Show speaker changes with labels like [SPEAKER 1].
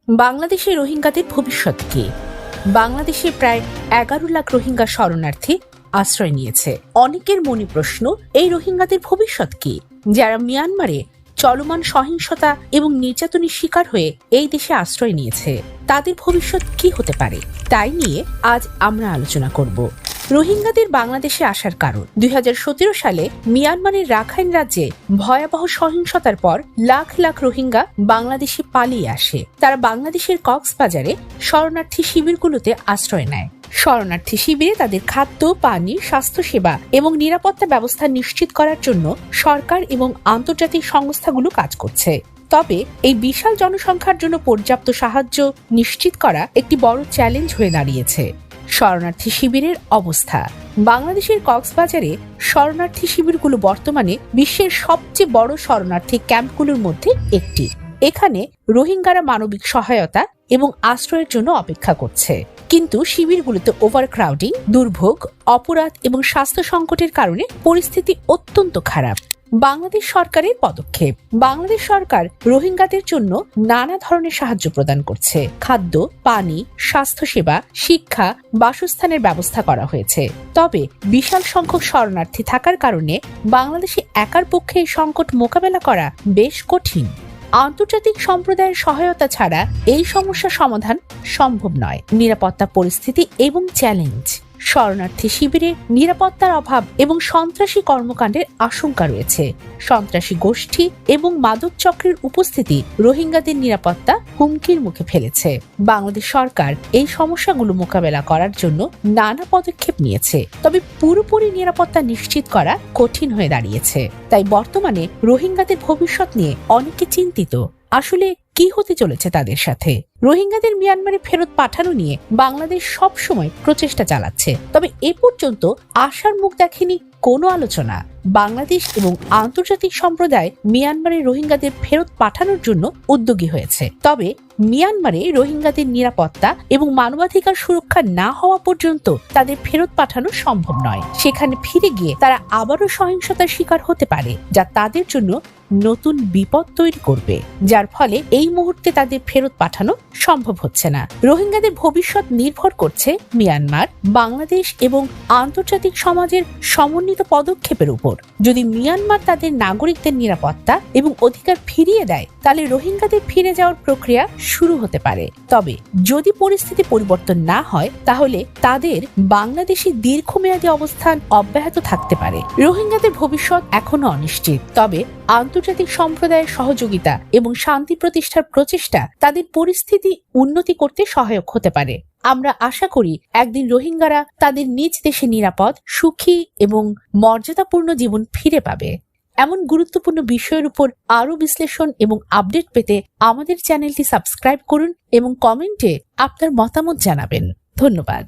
[SPEAKER 1] বাংলাদেশের রোহিঙ্গাদের ভবিষ্যৎ কি? বাংলাদেশে প্রায় 11 লাখ রোহিঙ্গা শরণার্থী আশ্রয় নিয়েছে। অনেকের মনে প্রশ্ন, এই রোহিঙ্গাদের ভবিষ্যৎ কি, যারা মিয়ানমারে চলমান সহিংসতা এবং নির্যাতনের শিকার হয়ে এই দেশে আশ্রয় নিয়েছে? তাদের ভবিষ্যৎ কি হতে পারে? তাই নিয়ে আজ আমরা আলোচনা করব। রোহিঙ্গাদের বাংলাদেশে আসার কারণ। 2017 সালে মিয়ানমারের রাখাইন রাজ্যে ভয়াবহ সহিংসতার পর লাখ লাখ রোহিঙ্গা বাংলাদেশে পালিয়ে আসে। তারা বাংলাদেশের কক্সবাজারে শরণার্থী শিবিরগুলোতে আশ্রয় নেয়। শরণার্থী শিবিরে তাদের খাদ্য, পানি, স্বাস্থ্যসেবা এবং নিরাপত্তা ব্যবস্থা নিশ্চিত করার জন্য সরকার এবং আন্তর্জাতিক সংস্থাগুলো কাজ করছে। তবে এই বিশাল জনসংখ্যার জন্য পর্যাপ্ত সাহায্য নিশ্চিত করা একটি বড় চ্যালেঞ্জ হয়ে দাঁড়িয়েছে। শরণার্থী শিবিরের অবস্থা। বাংলাদেশের কক্সবাজারে শরণার্থী শিবিরগুলো বর্তমানে বিশ্বের সবচেয়ে বড় শরণার্থী ক্যাম্পগুলোর মধ্যে একটি। এখানে রোহিঙ্গারা মানবিক সহায়তা এবং আশ্রয়ের জন্য অপেক্ষা করছে, কিন্তু শিবিরগুলোতে ওভারক্রাউডিং, দুর্ভোগ, অপরাধ এবং স্বাস্থ্য সংকটের কারণে পরিস্থিতি অত্যন্ত খারাপ। বাংলাদেশ সরকারের পদক্ষেপ। বাংলাদেশ সরকার রোহিঙ্গাদের জন্য নানা ধরনের সাহায্য প্রদান করছে। খাদ্য, পানি, স্বাস্থ্যসেবা, শিক্ষা, বাসস্থানের ব্যবস্থা করা হয়েছে। তবে বিশাল সংখ্যক শরণার্থী থাকার কারণে বাংলাদেশে একার পক্ষে এই সংকট মোকাবেলা করা বেশ কঠিন। আন্তর্জাতিক সম্প্রদায়ের সহায়তা ছাড়া এই সমস্যা সমাধান সম্ভব নয়। নিরাপত্তা পরিস্থিতি এবং চ্যালেঞ্জ। শরণার্থী শিবিরে নিরাপত্তার অভাব এবং সন্ত্রাসী কর্মকাণ্ডের আশঙ্কা রয়েছে। সন্ত্রাসী গোষ্ঠী এবং মাদক চক্রের উপস্থিতি রোহিঙ্গাদের নিরাপত্তা হুমকির মুখে ফেলেছে। বাংলাদেশ সরকার এই সমস্যাগুলো মোকাবেলা করার জন্য নানা পদক্ষেপ নিয়েছে, তবে পুরোপুরি নিরাপত্তা নিশ্চিত করা কঠিন হয়ে দাঁড়িয়েছে। তাই বর্তমানে রোহিঙ্গাদের ভবিষ্যৎ নিয়ে অনেকে চিন্তিত। আসলে কি হতে চলেছে তাদের সাথে? রোহিঙ্গাদের মিয়ানমারে ফেরত পাঠানো নিয়ে বাংলাদেশ সব সময় প্রচেষ্টা চালাচ্ছে, তবে এ পর্যন্ত আশার মুখ দেখেনি কোনো আলোচনা। বাংলাদেশ এবং আন্তর্জাতিক সম্প্রদায় মিয়ানমারে রোহিঙ্গাদের ফেরত পাঠানোর জন্য উদ্যোগী হয়েছে, তবে মিয়ানমারে রোহিঙ্গাদের নিরাপত্তা এবং মানবাধিকার সুরক্ষা না হওয়া পর্যন্ত তাদের ফেরত পাঠানো সম্ভব নয়। সেখানে ফিরে গিয়ে তারা আবারও সহিংসতার শিকার হতে পারে, যা তাদের জন্য নতুন বিপদ তৈরি করবে, যার ফলে এই মুহূর্তে তাদের ফেরত পাঠানো সম্ভব হচ্ছে না। রোহিঙ্গাদের ভবিষ্যৎ নির্ভর করছে মিয়ানমার, বাংলাদেশ এবং আন্তর্জাতিক সমাজের সমন্বিত পদক্ষেপের উপর। যদি মিয়ানমার তাদের নাগরিকদের নিরাপত্তা এবং অধিকার ফিরিয়ে দেয়, তাহলে রোহিঙ্গাদের ফিরে যাওয়ার প্রক্রিয়া শুরু হতে পারে। তবে যদি পরিস্থিতি পরিবর্তন না হয়, তাহলে তাদের বাংলাদেশে দীর্ঘমেয়াদী অবস্থান অব্যাহত থাকতে পারে। রোহিঙ্গাদের ভবিষ্যৎ এখনো অনিশ্চিত, তবে আন্তর্জাতিক সম্প্রদায়ের সহযোগিতা এবং শান্তি প্রতিষ্ঠার প্রচেষ্টা তাদের পরিস্থিতি উন্নতি করতে সহায়ক হতে পারে। আমরা আশা করি একদিন রোহিঙ্গারা তাদের নিজ দেশে নিরাপদ, সুখী এবং মর্যাদাপূর্ণ জীবন ফিরে পাবে। এমন গুরুত্বপূর্ণ বিষয়ের উপর আরো বিশ্লেষণ এবং আপডেট পেতে আমাদের চ্যানেলটি সাবস্ক্রাইব করুন এবং কমেন্টে আপনার মতামত জানাবেন। ধন্যবাদ।